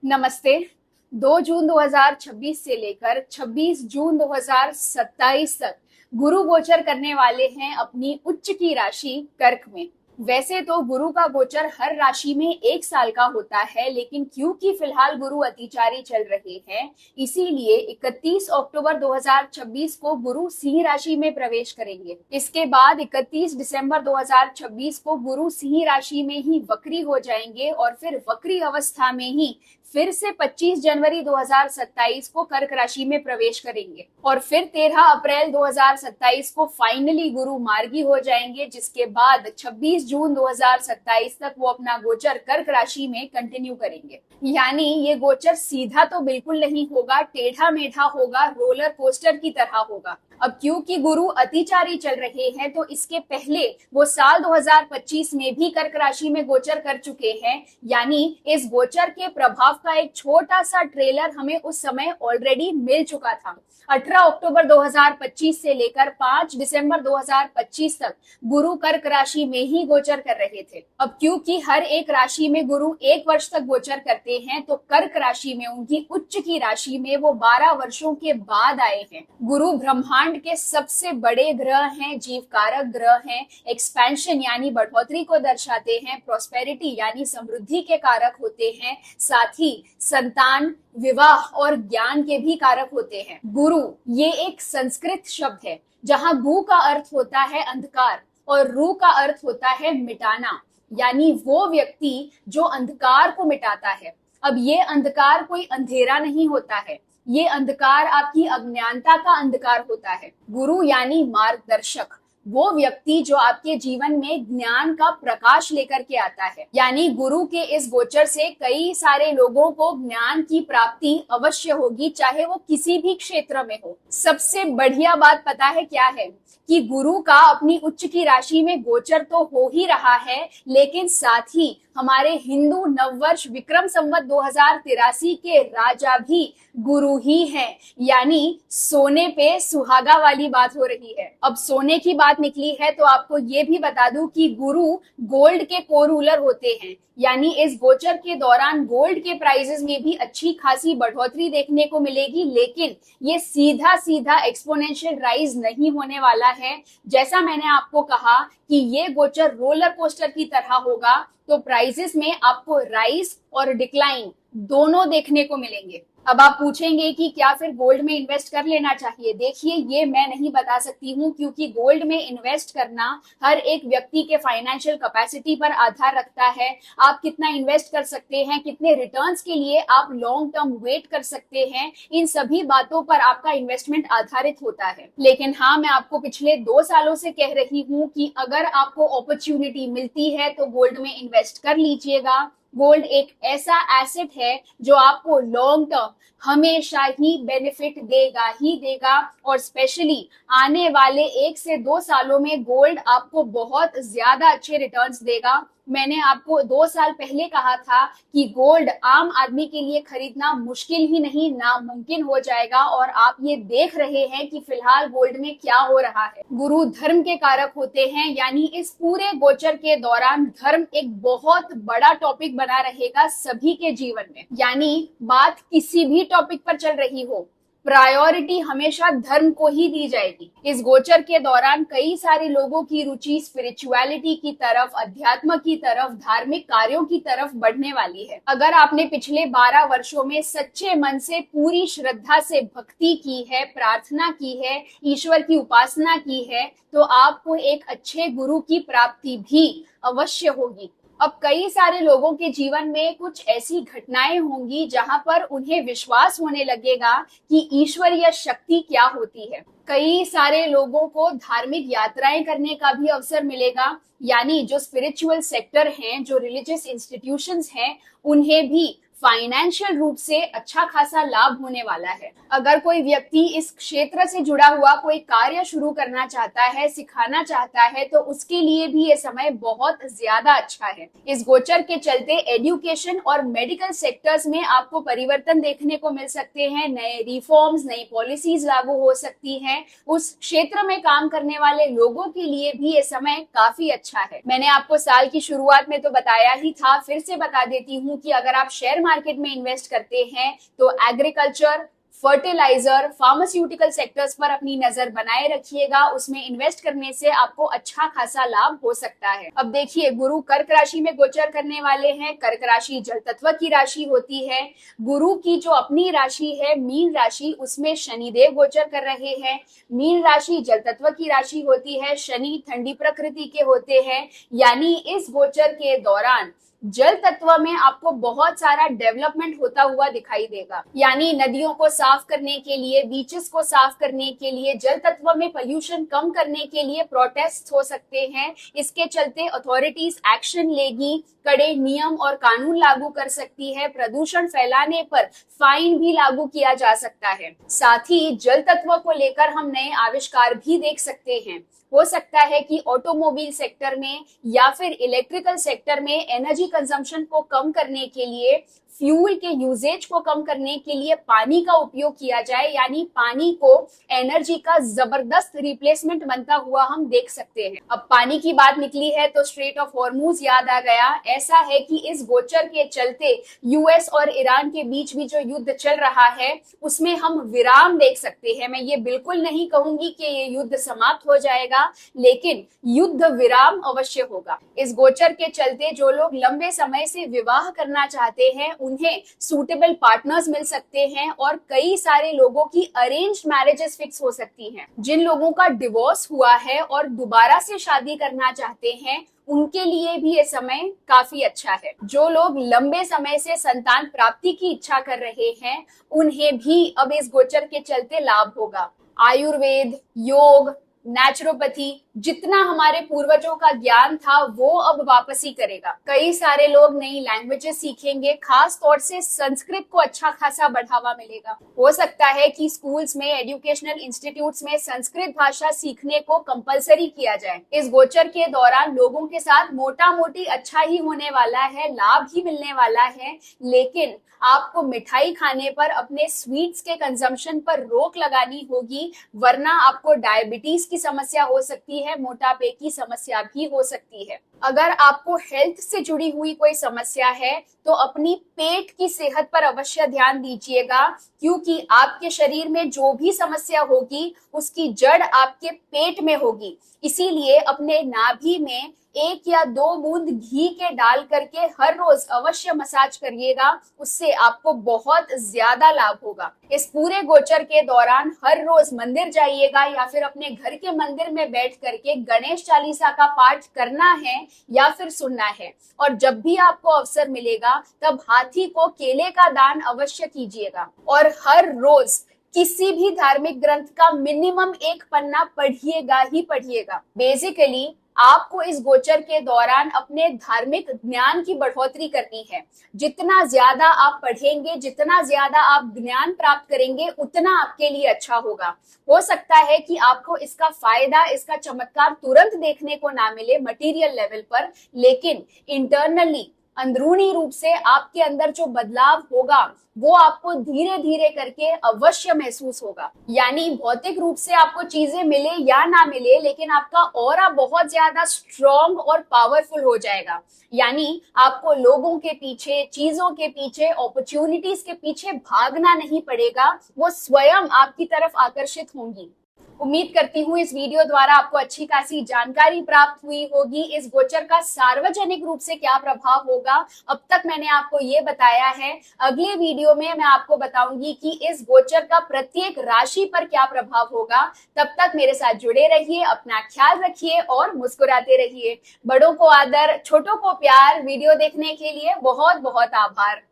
नमस्ते। 2 जून 2026 से लेकर 26 जून 2027 तक गुरु गोचर करने वाले हैं अपनी उच्च की राशि कर्क में। वैसे तो गुरु का गोचर हर राशि में 1 साल का होता है, लेकिन क्योंकि फिलहाल गुरु अतिचारी चल रहे हैं, इसीलिए 31 अक्टूबर 2026 को गुरु सिंह राशि में प्रवेश करेंगे। इसके बाद 31 दिसंबर 2026 को गुरु सिंह राशि में ही वक्री हो जाएंगे और फिर वक्री अवस्था में ही फिर से 25 जनवरी 2027 को कर्क राशि में प्रवेश करेंगे और फिर 13 अप्रैल 2027 को फाइनली गुरु मार्गी हो जाएंगे, जिसके बाद 26 जून 2027 तक वो अपना गोचर कर्क राशि में कंटिन्यू करेंगे। यानी ये गोचर सीधा तो बिल्कुल नहीं होगा, टेढ़ा मेढ़ा होगा, रोलर कोस्टर की तरह होगा। अब क्योंकि गुरु अतिचारी चल रहे हैं तो इसके पहले वो साल 2025 में भी कर्क राशि में गोचर कर चुके हैं। यानी इस गोचर के प्रभाव का एक छोटा सा ट्रेलर हमें उस समय ऑलरेडी मिल चुका था। 18 अक्टूबर 2025 से लेकर 5 दिसंबर 2025 तक गुरु कर्क राशि में ही गोचर कर रहे थे। अब क्योंकि हर एक राशि में गुरु 1 वर्ष तक गोचर करते हैं, तो कर्क राशि में उनकी उच्च की राशि में वो 12 वर्षों के बाद आए हैं। गुरु ब्रह्मांड के सबसे बड़े ग्रह हैं, जीव कारक ग्रह हैं, एक्सपेंशन यानी बढ़ोतरी को दर्शाते हैं, प्रोस्पेरिटी यानी समृद्धि के कारक होते हैं, साथ ही संतान, विवाह और ज्ञान के भी कारक होते हैं। गुरु ये एक संस्कृत शब्द है जहां गु का अर्थ होता है अंधकार और रु का अर्थ होता है मिटाना, यानी वो व्यक्ति जो अंधकार को मिटाता है। अब ये अंधकार कोई अंधेरा नहीं होता है, ये अंधकार आपकी अज्ञानता का अंधकार होता है। गुरु यानी मार्गदर्शक, वो व्यक्ति जो आपके जीवन में ज्ञान का प्रकाश लेकर के आता है। यानी गुरु के इस गोचर से कई सारे लोगों को ज्ञान की प्राप्ति अवश्य होगी, चाहे वो किसी भी क्षेत्र में हो। सबसे बढ़िया बात पता है क्या है कि गुरु का अपनी उच्च की राशि में गोचर तो हो ही रहा है, लेकिन साथ ही हमारे हिंदू नववर्ष विक्रम संवत 2083 के राजा भी गुरु ही हैं। यानी सोने पे सुहागा वाली बात हो रही है। अब सोने की बात निकली है तो आपको ये भी बता दूं कि गुरु गोल्ड के को रूलर होते हैं। यानी इस गोचर के दौरान गोल्ड के प्राइसेस में भी अच्छी खासी बढ़ोतरी देखने को मिलेगी, लेकिन ये सीधा सीधा एक्सपोनेंशियल राइज नहीं होने वाला है। जैसा मैंने आपको कहा कि ये गोचर रोलर कोस्टर की तरह होगा, तो प्राइसेस में आपको राइज और डिक्लाइन दोनों देखने को मिलेंगे। अब आप पूछेंगे कि क्या फिर गोल्ड में इन्वेस्ट कर लेना चाहिए। देखिए, ये मैं नहीं बता सकती हूँ, क्योंकि गोल्ड में इन्वेस्ट करना हर एक व्यक्ति के फाइनेंशियल कैपेसिटी पर आधार रखता है। आप कितना इन्वेस्ट कर सकते हैं, कितने रिटर्न्स के लिए आप लॉन्ग टर्म वेट कर सकते हैं, इन सभी बातों पर आपका इन्वेस्टमेंट आधारित होता है। लेकिन हाँ, मैं आपको पिछले 2 सालों से कह रही हूँ कि अगर आपको अपॉर्चुनिटी मिलती है तो गोल्ड में इन्वेस्ट कर लीजिएगा। गोल्ड एक ऐसा एसेट है जो आपको लॉन्ग टर्म हमेशा ही बेनिफिट देगा ही देगा, और स्पेशली आने वाले 1 से 2 सालों में गोल्ड आपको बहुत ज्यादा अच्छे रिटर्न्स देगा। मैंने आपको 2 साल पहले कहा था कि गोल्ड आम आदमी के लिए खरीदना मुश्किल ही नहीं नामुमकिन हो जाएगा, और आप ये देख रहे हैं कि फिलहाल गोल्ड में क्या हो रहा है। गुरु धर्म के कारक होते हैं, यानी इस पूरे गोचर के दौरान धर्म एक बहुत बड़ा टॉपिक बना रहेगा सभी के जीवन में। यानी बात किसी भी टॉपिक पर चल रही हो, प्रायोरिटी हमेशा धर्म को ही दी जाएगी। इस गोचर के दौरान कई सारे लोगों की रुचि स्पिरिचुअलिटी की तरफ, अध्यात्म की तरफ, धार्मिक कार्यों की तरफ बढ़ने वाली है। अगर आपने पिछले 12 वर्षों में सच्चे मन से पूरी श्रद्धा से भक्ति की है, प्रार्थना की है, ईश्वर की उपासना की है, तो आपको एक अच्छे गुरु की प्राप्ति भी अवश्य होगी। अब कई सारे लोगों के जीवन में कुछ ऐसी घटनाएं होंगी जहां पर उन्हें विश्वास होने लगेगा कि ईश्वरीय शक्ति क्या होती है। कई सारे लोगों को धार्मिक यात्राएं करने का भी अवसर मिलेगा। यानी जो स्पिरिचुअल सेक्टर हैं, जो रिलीजियस इंस्टीट्यूशंस हैं, उन्हें भी फाइनेंशियल रूप से अच्छा खासा लाभ होने वाला है। अगर कोई व्यक्ति इस क्षेत्र से जुड़ा हुआ कोई कार्य शुरू करना चाहता है, सिखाना चाहता है, तो उसके लिए भी ये समय बहुत ज्यादा अच्छा है। इस गोचर के चलते एजुकेशन और मेडिकल सेक्टर्स में आपको परिवर्तन देखने को मिल सकते हैं। नए रिफॉर्म्स, नई पॉलिसीज लागू हो सकती हैं। उस क्षेत्र में काम करने वाले लोगों के लिए भी ये समय काफी अच्छा है। मैंने आपको साल की शुरुआत में तो बताया ही था, फिर से बता देती हूँ कि अगर आप शेयर मार्केट में इन्वेस्ट करते हैं तो एग्रीकल्चर, फर्टिलाइजर, फार्मास्यूटिकल सेक्टर्स पर अपनी नजर बनाए रखिएगा। उसमें इन्वेस्ट करने से आपको अच्छा खासा लाभ हो सकता है। अब देखिए, गुरु कर्क राशि में गोचर करने वाले हैं। कर्क राशि जल तत्व की राशि होती है। गुरु की जो अपनी राशि है मीन राशि, उसमें शनिदेव गोचर कर रहे हैं। मीन राशि जल तत्व की राशि होती है। शनि ठंडी प्रकृति के होते हैं, यानी इस गोचर के दौरान जल तत्व में आपको बहुत सारा डेवलपमेंट होता हुआ दिखाई देगा। यानी नदियों को साफ करने के लिए, बीचेस को साफ करने के लिए, जल तत्व में पोल्यूशन कम करने के लिए प्रोटेस्ट हो सकते हैं। इसके चलते अथॉरिटीज एक्शन लेगी, कड़े नियम और कानून लागू कर सकती है। प्रदूषण फैलाने पर फाइन भी लागू किया जा सकता है। साथ ही जल तत्व को लेकर हम नए आविष्कार भी देख सकते हैं। हो सकता है कि ऑटोमोबाइल सेक्टर में या फिर इलेक्ट्रिकल सेक्टर में एनर्जी कंजम्पशन को कम करने के लिए, फ्यूल के यूजेज को कम करने के लिए पानी का उपयोग किया जाए। यानी पानी को एनर्जी का जबरदस्त रिप्लेसमेंट बनता हुआ हम देख सकते हैं। अब पानी की बात निकली है तो स्ट्रेट ऑफ हॉर्मूज याद आ गया। ऐसा है कि इस गोचर के चलते यूएस और ईरान के बीच भी जो युद्ध चल रहा है उसमें हम विराम देख सकते हैं। मैं ये बिल्कुल नहीं कहूंगी कि ये युद्ध समाप्त हो जाएगा, लेकिन युद्ध विराम अवश्य होगा। इस गोचर के चलते जो लोग लंबे समय से विवाह करना चाहते हैं उन्हें सूटेबल पार्टनर्स मिल सकते हैं और कई सारे लोगों की अरेंज्ड मैरिजेस फिक्स हो सकती हैं। जिन लोगों का डिवोर्स हुआ है और दोबारा से शादी करना चाहते हैं उनके लिए भी ये समय काफी अच्छा है। जो लोग लंबे समय से संतान प्राप्ति की इच्छा कर रहे हैं उन्हें भी अब इस गोचर के चलते लाभ होगा। आयुर्वेद, योग, नेचुरोपैथी, जितना हमारे पूर्वजों का ज्ञान था वो अब वापसी करेगा। कई सारे लोग नई लैंग्वेजेस सीखेंगे, खास तौर से संस्कृत को अच्छा खासा बढ़ावा मिलेगा। हो सकता है कि स्कूल्स में, एजुकेशनल इंस्टीट्यूट्स में संस्कृत भाषा सीखने को कंपलसरी किया जाए। इस गोचर के दौरान लोगों के साथ मोटा मोटी अच्छा ही होने वाला है, लाभ ही मिलने वाला है, लेकिन आपको मिठाई खाने पर, अपने स्वीट्स के कंजम्पशन पर रोक लगानी होगी, वरना आपको डायबिटीज की समस्या हो सकती है, मोटापे की समस्या भी हो सकती है। अगर आपको हेल्थ से जुड़ी हुई कोई समस्या है तो अपनी पेट की सेहत पर अवश्य ध्यान दीजिएगा, क्योंकि आपके शरीर में जो भी समस्या होगी उसकी जड़ आपके पेट में होगी। इसीलिए अपने नाभि में 1 या 2 बूंद घी के डाल करके हर रोज अवश्य मसाज करिएगा, उससे आपको बहुत ज्यादा लाभ होगा। इस पूरे गोचर के दौरान हर रोज मंदिर जाइएगा या फिर अपने घर के मंदिर में बैठ करके गणेश चालीसा का पाठ करना है या फिर सुनना है। और जब भी आपको अवसर मिलेगा तब हाथी को केले का दान अवश्य कीजिएगा। और हर रोज किसी भी धार्मिक ग्रंथ का मिनिमम 1 पन्ना पढ़िएगा ही पढ़िएगा। बेसिकली आपको इस गोचर के दौरान अपने धार्मिक ज्ञान की बढ़ोतरी करनी है। जितना ज्यादा आप पढ़ेंगे, जितना ज्यादा आप ज्ञान प्राप्त करेंगे, उतना आपके लिए अच्छा होगा। हो सकता है कि आपको इसका फायदा, इसका चमत्कार तुरंत देखने को ना मिले मटेरियल लेवल पर, लेकिन इंटरनली, अंदरूनी रूप से आपके अंदर जो बदलाव होगा वो आपको धीरे धीरे करके अवश्य महसूस होगा। यानी भौतिक रूप से आपको चीजें मिले या ना मिले, लेकिन आपका ऑरा बहुत ज्यादा स्ट्रॉन्ग और पावरफुल हो जाएगा। यानी आपको लोगों के पीछे, चीजों के पीछे, अपॉर्चुनिटीज के पीछे भागना नहीं पड़ेगा, वो स्वयं आपकी तरफ आकर्षित होंगी। उम्मीद करती हूँ इस वीडियो द्वारा आपको अच्छी खासी जानकारी प्राप्त हुई होगी। इस गोचर का सार्वजनिक रूप से क्या प्रभाव होगा अब तक मैंने आपको ये बताया है। अगले वीडियो में मैं आपको बताऊंगी कि इस गोचर का प्रत्येक राशि पर क्या प्रभाव होगा। तब तक मेरे साथ जुड़े रहिए, अपना ख्याल रखिए और मुस्कुराते रहिए। बड़ों को आदर, छोटों को प्यार। वीडियो देखने के लिए बहुत बहुत आभार।